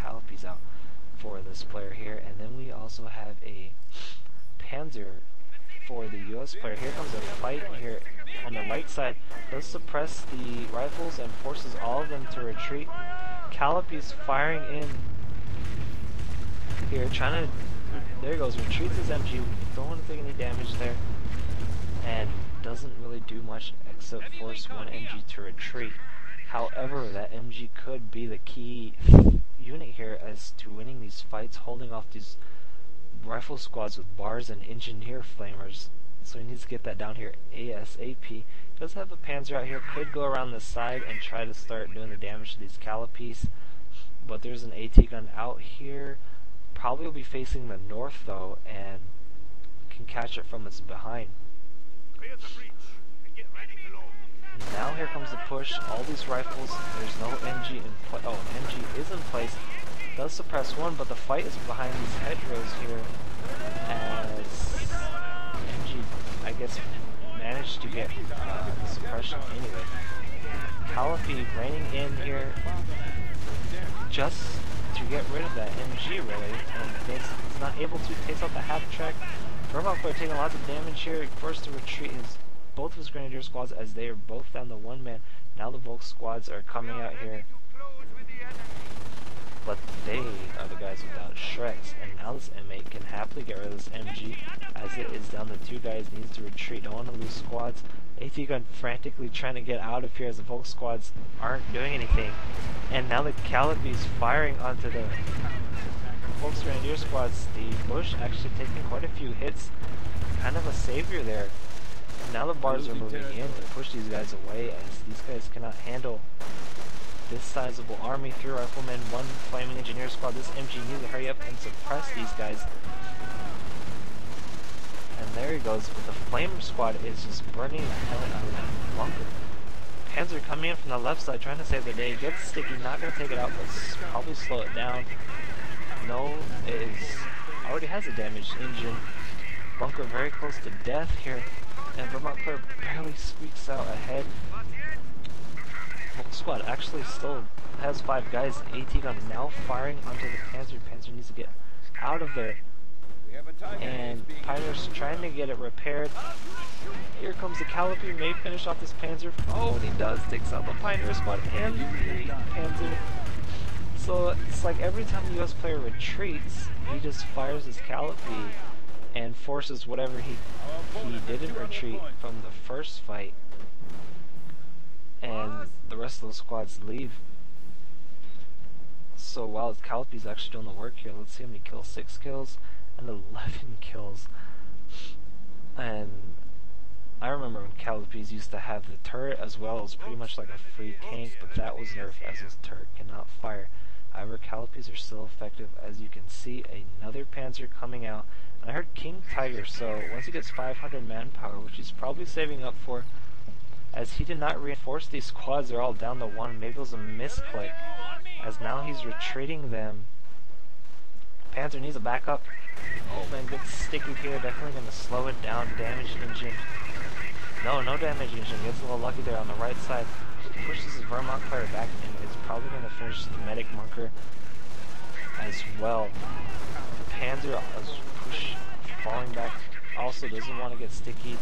Calopies out for this player here. And then we also have a Panzer for the US player. Here comes a fight here on the right side. Does suppress the rifles and forces all of them to retreat. Calopies firing in here, trying to, there he goes, retreats his MG. Don't want to take any damage there, and doesn't really do much except force one MG to retreat. However, that MG could be the key unit here as to winning these fights, holding off these rifle squads with bars and engineer flamers. So he needs to get that down here ASAP. He does have a Panzer out here, could go around the side and try to start doing the damage to these Calopies, but there's an AT gun out here. Probably will be facing the north though, and can catch it from its behind. Now here comes the push. All these rifles. There's no MG in place. Oh, MG is in place. Does suppress one, but the fight is behind these hedgerows here. As MG, I guess, managed to get the suppression anyway. Calipy raining in here just to get rid of that MG really, and it's not able to. Takes out the half track. Vermont player taking lots of damage here, forced to retreat both of his Grenadier squads as they are both down to one man. Now the Volk squads are coming out here, but they are the guys without shreds, and now this M8 can happily get rid of this MG as it is down to two guys, needs to retreat, don't want to lose squads. AT gun frantically trying to get out of here as the Volk squads aren't doing anything, and now the Calopies firing onto the Volk's Grenadier squads. The Bush actually taking quite a few hits, kind of a savior there. Now the bars are moving in to push these guys away as these guys cannot handle this sizable army. 3 riflemen, 1 flaming engineer squad. This MG needs to hurry up and suppress these guys. And there he goes, but the flame squad is just burning the hell out of that bunker. Panzer coming in from the left side trying to save the day. Gets sticky, not going to take it out, but probably slow it down. No, it is already has a damaged engine. Bunker very close to death here, and Vermont player barely squeaks out ahead. Volk squad actually still has 5 guys. AT gun now firing onto the Panzer. Panzer needs to get out of there, and Pioneer's trying to get it repaired. Here comes the Calipy, may finish off this Panzer. Oh, and he does, takes out the Pioneer squad and the Panzer. So it's like every time the US player retreats, he just fires his Calipy and forces whatever he didn't retreat from the first fight, and the rest of those squads leave. So while his Calipy's actually doing the work here, let's see how many kills. 6 kills and 11 kills. And I remember when Calipy's used to have the turret as well. It was pretty much like a free tank, but that was nerfed as his turret cannot fire. However, Calipy's are still effective. As you can see, another Panzer coming out. And I heard King Tiger, so once he gets 500 manpower, which he's probably saving up for, as he did not reinforce these squads, they're all down to 1. Maybe it was a misclick, as now he's retreating them. Panzer needs a backup. Oh man, gets sticky here, definitely going to slow it down. Damaged engine. No damage engine. Gets a little lucky there on the right side. Pushes his Vermont player back and is probably going to finish the medic bunker as well. The Panzer is falling back, also doesn't want to get sticky.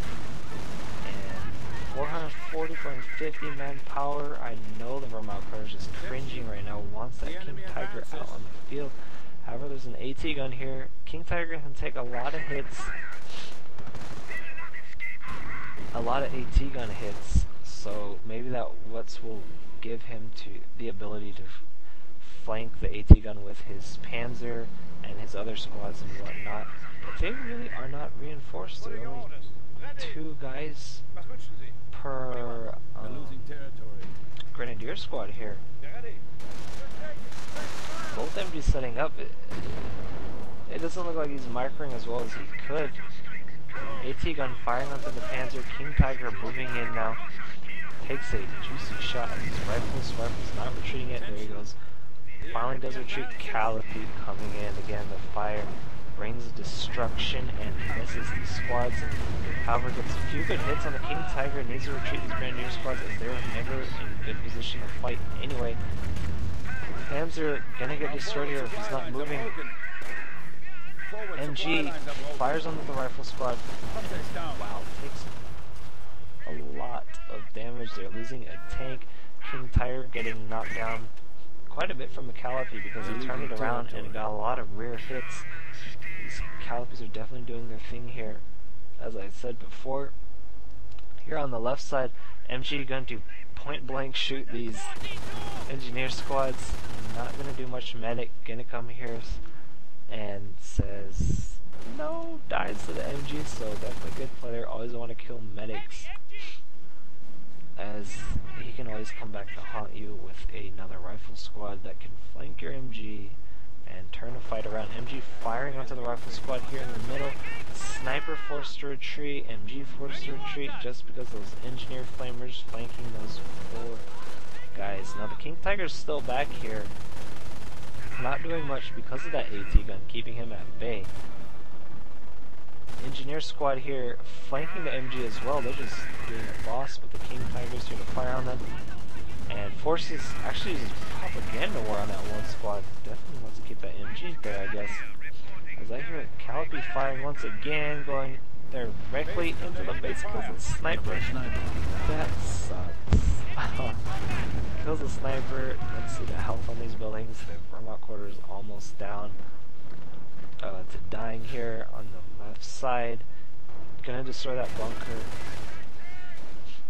And 440, 450 manpower. I know the Vermont player is just cringing right now, wants that King Tiger out on the field. However, there's an AT gun here. King Tiger can take a lot of hits. A lot of AT gun hits. So maybe that will give him the ability to flank the AT gun with his Panzer and his other squads and whatnot. But they really are not reinforced. There are only 2 guys per Grenadier squad here. Both MGs setting up. It doesn't look like he's microing as well as he could. AT gun firing onto the Panzer. King Tiger moving in now. Takes a juicy shot at his rifles. Rifles not retreating yet. There he goes. Finally does retreat. Calipy coming in again. The fire rains of destruction and misses these squads. However, gets a few good hits on the King Tiger. Needs to retreat these Grenadier squads as they're never in good position to fight anyway. Hams are gonna get destroyed here if he's not moving. MG fires onto the rifle squad. Wow, takes a lot of damage. They're losing a tank. King Tiger getting knocked down quite a bit from the Calliope because he turned it around and got a lot of rear hits. These Calliopes are definitely doing their thing here. As I said before, here on the left side, MG going to point blank shoot these engineer squads. Not going to do much. Medic going to come here and says no, dies to the MG, so definitely good player. Always want to kill medics, as he can always come back to haunt you with another rifle squad that can flank your MG and turn a fight around. MG firing onto the rifle squad here in the middle. Sniper forced to retreat, MG forced to retreat just because those engineer flamers flanking those 4 guys. Now the King Tiger's still back here, not doing much because of that AT gun, keeping him at bay. Engineer squad here flanking the MG as well. They're just doing a boss, but the King Tiger's here to fire on them. And forces actually uses propaganda war on that one squad. Definitely wants to keep that MG there, I guess. As I hear Calliope firing once again, going directly into the base, kills a sniper. That sucks. Kills a sniper. Let's see the health on these buildings. The Vermont quarter is almost down to dying here on the left side. Gonna destroy that bunker.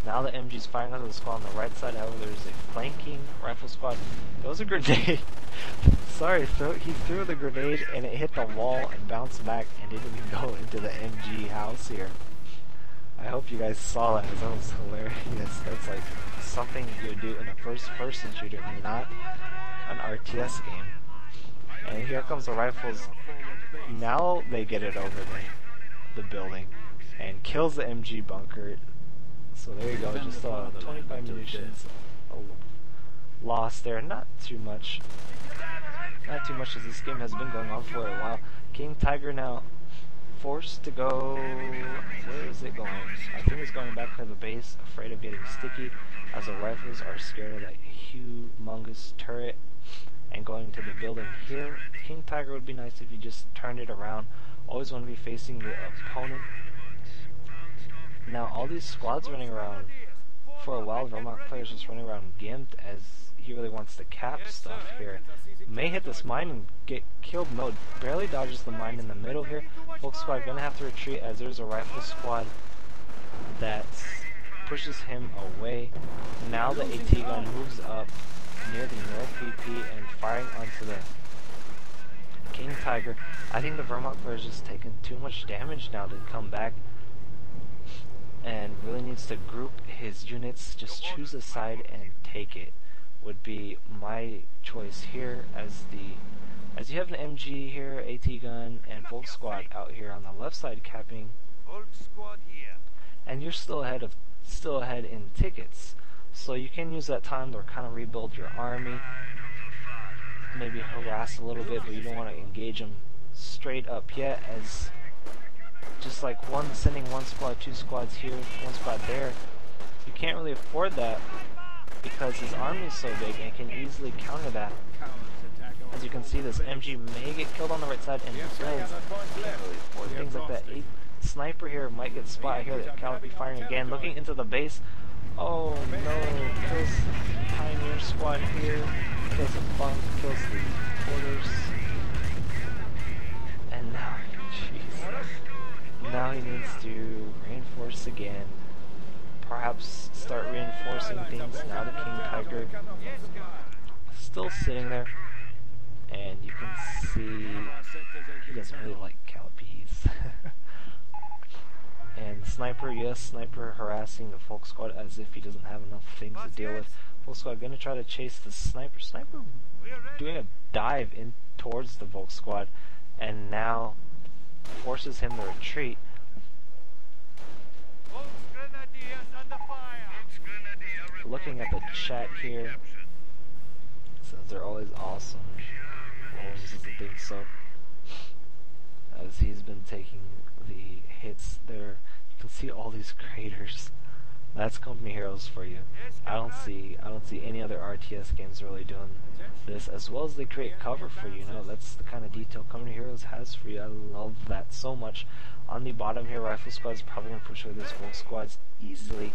Now the MG's firing onto the squad on the right side. However, there's a flanking rifle squad. Throws a grenade. Sorry, he threw the grenade and it hit the wall and bounced back and didn't even go into the MG house here. I hope you guys saw that, because that was hilarious. That's like something you would do in a first-person shooter, not an RTS game. And here comes the rifles. Now they get it over the building and kills the MG bunker. So there you go, just 25 munitions lost there. Not too much as this game has been going on for a while. King Tiger now forced to go, where is it going? I think it's going back to the base, afraid of getting sticky, as the rifles are scared of that humongous turret. And going to the building here, King Tiger would be nice if you just turned it around. Always want to be facing the opponent. Now all these squads running around, for a while Vermont players just running around gimped, as he really wants to cap stuff here. May hit this mine and get killed. No, barely dodges the mine in the middle here. Folk squad gonna have to retreat, as there's a rifle squad that pushes him away. Now the AT gun moves up near the north VP and firing onto the King Tiger. I think the Vermont player is just taking too much damage now to come back, and really needs to group his units. Just choose a side and take it would be my choice here, as you have an MG here, AT gun, and Volk squad out here on the left side capping, and you're still ahead in tickets. So you can use that time to kind of rebuild your army, maybe harass a little bit, but you don't want to engage them straight up yet, as just like sending one squad, 2 squads here, 1 squad there. You can't really afford that because his army is so big and can easily counter that. As you can see, this MG may get killed on the right side, and he does. Can't really afford things like that. A sniper here might get spotted here. That Calliope firing again, looking into the base. Oh no, kills Pioneer squad here, kills the bunk, kills the porters, and now, jeez, now he needs to reinforce again, perhaps start reinforcing things. Now the King Tiger still sitting there, and you can see he doesn't really like Calipes. And Sniper, yes, Sniper harassing the Folk Squad as if he doesn't have enough things to deal with. Folk Squad gonna try to chase the Sniper. Sniper doing a dive in towards the Volk Squad, and now forces him to retreat. Looking at the chat here, says they're always awesome. Holmes doesn't think so, as he's been taking the hits there. You can see all these craters That's Company Heroes for you. I don't see any other RTS games really doing this as well as they create cover for you. You know, that's the kind of detail Company Heroes has for you. I love that so much. On the bottom here, Rifle Squad is probably gonna push away this Volk Squads easily.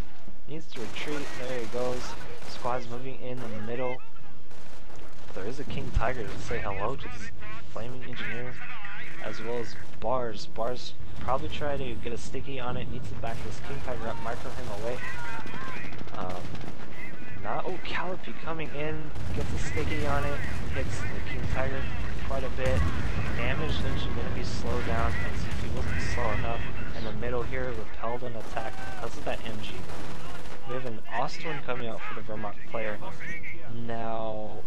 Needs to retreat. There he goes. Squad's moving in the middle. There is a King Tiger to say hello to this Flaming Engineer, as well as Bars. Bars probably try to get a sticky on it, needs to back this King Tiger up, micro him away. Oh, Callipy coming in, gets a sticky on it, hits the King Tiger quite a bit. Damaged engine going to be slowed down, as if he wasn't slow enough. In the middle here, repelled an attack because of that MG. We have an Ostwin coming out for the Vermont player. Now,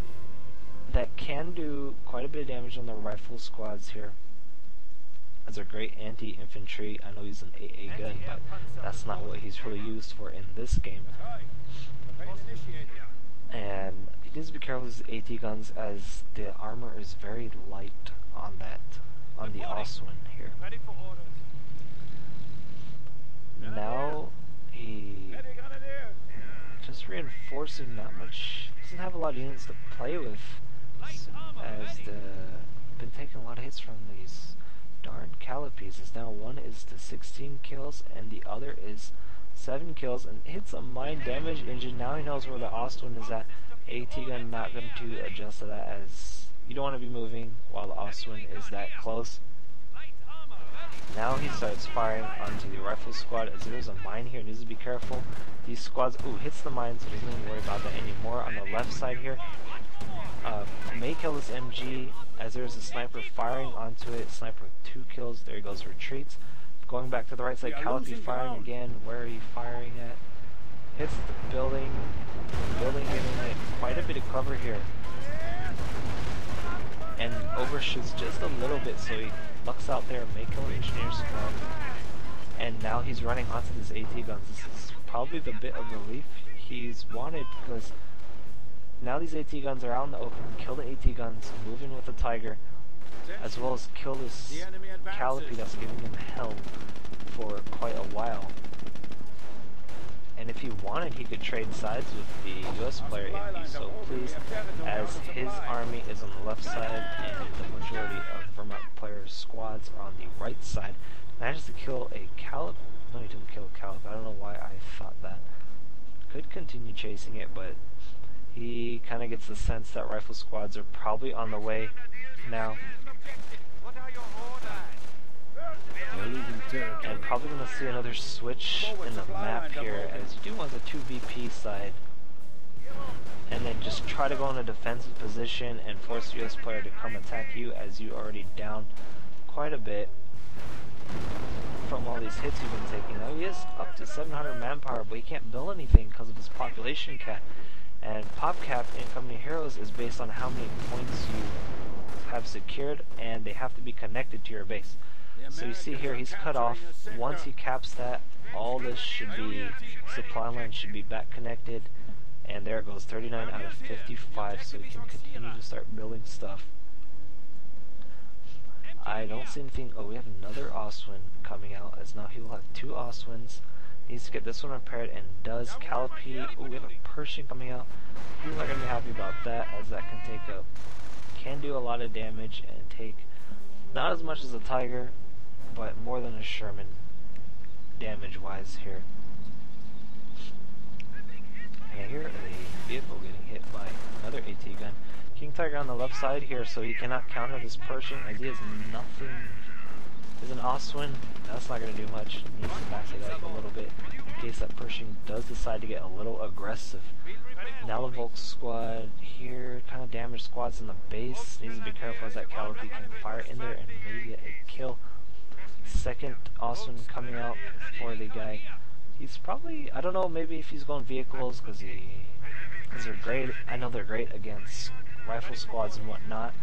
that can do quite a bit of damage on the rifle squads here. As a great anti-infantry. I know he's an AA gun, but that's not what he's really used for in this game. And he needs to be careful with his AT guns, as the armor is very light on the Ostwin here. Now he just reinforcing that much. Doesn't have a lot of units to play with, as been taking a lot of hits from these darn Callipes. As now one is to 16 kills and the other is 7 kills, and hits a mine damage engine. Now he knows where the Ostwin is at. AT gun not going to adjust to that, as you don't want to be moving while the Ostwin is that close. Now he starts firing onto the rifle squad, as there's a mine here, needs to be careful. These squads, heits the mine, so he doesn't even worry about that anymore. On the left side here, may kill this MG, as there's a sniper firing onto it. Sniper with 2 kills, there he goes, retreats. Going back to the right side, Callipy firing again. Where are you firing at? Hits the building. The building giving it quite a bit of cover here. And overshoots just a little bit, so he lucks out there, may kill an engineer squad. And now he's running onto this AT guns. This is probably the bit of relief he's wanted, because now these AT guns are out in the open. Kill the AT guns, move in with the Tiger, as well as kill this Callipy that's giving him hell for quite a while. And if he wanted, he could trade sides with the US player if he's so pleased, as his army is on the left side and the majority of the Vermont players' squads are on the right side. Manages to kill a Callip. No, he didn't kill Callip. I don't know why I thought that. Could continue chasing it, but he kind of gets the sense that rifle squads are probably on the way now. And probably going to see another switch in the map here, as you do want the 2VP side. And then just try to go in a defensive position and force the US player to come attack you, as you already down quite a bit from all these hits you've been taking. Now he is up to 700 manpower, but he can't build anything because of his population cap. And pop cap in Company Heroes is based on how many points you have secured, and they have to be connected to your base. So you see here, he's cut off. Once he caps that, all this should be, supply line should be back connected. And there it goes, 39 out of 55, so he can continue to start building stuff. I don't see anything. We have another Ostwin coming out, as now he will have 2 Ostwins. Needs to get this one repaired, and does. Callipy. We have a Pershing coming out. People are going to be happy about that, as that can do a lot of damage and take not as much as a Tiger, but more than a Sherman damage-wise here. And here a vehicle getting hit by another AT gun. King Tiger on the left side here, so he cannot counter this Pershing, as he has nothing. There's an Ostwin. That's not going to do much. He needs to back it up a little bit in case that Pershing does decide to get a little aggressive. Now the Volk squad here, kind of damaged squads in the base. Needs to be careful, as that Callipy can fire in there and maybe get a kill. Second Ostwin coming out for the guy. He's probably, I don't know, maybe if he's going vehicles, because they're great. I know they're great against rifle squads and whatnot,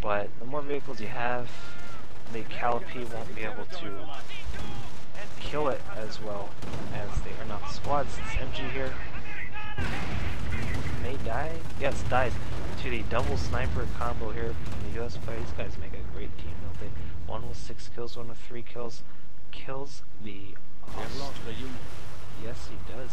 but the more vehicles you have, the Callipy won't be able to kill it as well, as they are not squads. This MG here may die. Yes, dies to the double sniper combo here from the US player. These guys make a great team, don't they? One with 6 kills, one with 3 kills. Kills the Yes, he does.